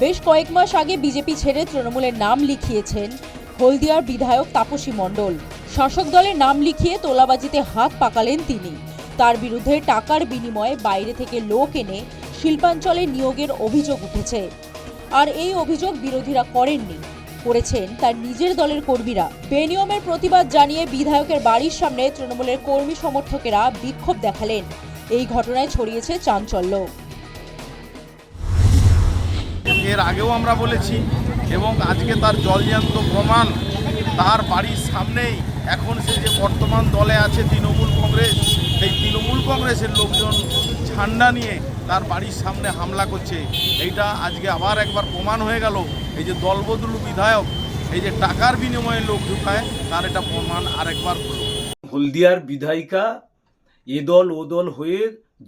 বেশ কয়েক মাস আগে বিজেপি ছেড়ে তৃণমূলের নাম লিখিয়েছেন হলদিয়ার বিধায়ক তাপসী মণ্ডল। শাসক দলের নাম লিখিয়ে তোলাবাজিতে হাত পাকালেন তিনি। তার বিরুদ্ধে টাকার বিনিময়ে বাইরে থেকে লোক এনে শিল্পাঞ্চলে নিয়োগের অভিযোগ উঠেছে। আর এই অভিযোগ বিরোধীরা করেননি, করেছেন তার নিজের দলের কর্মীরা। বেনিয়মের প্রতিবাদ জানিয়ে বিধায়কের বাড়ির সামনে তৃণমূলের কর্মী সমর্থকেরা বিক্ষোভ দেখালেন। এই ঘটনায় ছড়িয়েছে চাঞ্চল্য। এর আগেও আমরা বলেছি এবং আজকে তার জলজ্যান্ত প্রমাণ তার বাড়ির সামনেই। এখন সে যে বর্তমান দলে আছে তৃণমূল কংগ্রেস, সেই তৃণমূল কংগ্রেসের লোকজন ঝান্ডা নিয়ে তার বাড়ির সামনে হামলা করছে। এইটা আজকে আবার একবার প্রমাণ হয়ে গেল। এই যে দলবদলু বিধায়ক, এই যে টাকার বিনিময়ে লোক ঢুকায়, তার এটা প্রমাণ আরেকবার হলো। হলদিয়ার বিধায়িকা এ দল ও দল হয়ে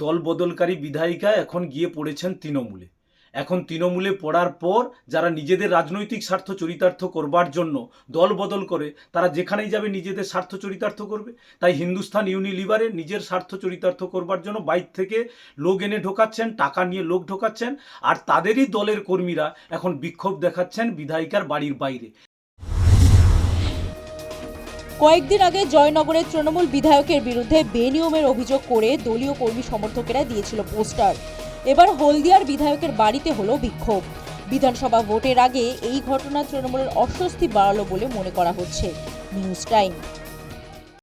দল বদলকারী বিধায়িকা এখন গিয়ে পড়েছেন তৃণমূলে। এখন তৃণমূলে পড়ার পর যারা নিজেদের রাজনৈতিক স্বার্থ চরিতার্থ করবার জন্য দল বদল করে, তারা যেখানেই যাবে নিজেদের স্বার্থ চরিতার্থ করবে। তাই হিন্দুস্তান ইউনিলিভারে নিজের স্বার্থ চরিতার্থ করবার জন্য বাইরে থেকে লোক এনে ঢোকাচ্ছেন, টাকা নিয়ে লোক ঢোকাচ্ছেন, আর তাদেরই দলের কর্মীরা এখন বিক্ষোভ দেখাচ্ছেন বিধায়িকার বাড়ির বাইরে। কয়েকদিন আগে জয়নগরের তৃণমূল বিধায়কের বিরুদ্ধে বেনিয়মের অভিযোগ করে দলীয় কর্মী সমর্থকেরা দিয়েছিল পোস্টার। এবার হলদিয়ার বিধায়কের বাড়িতে হলো বিক্ষোভ। বিধানসভা ভোটের আগে এই ঘটনা তৃণমূলের অস্বস্তি বাড়ালো বলে মনে করা হচ্ছে। News time.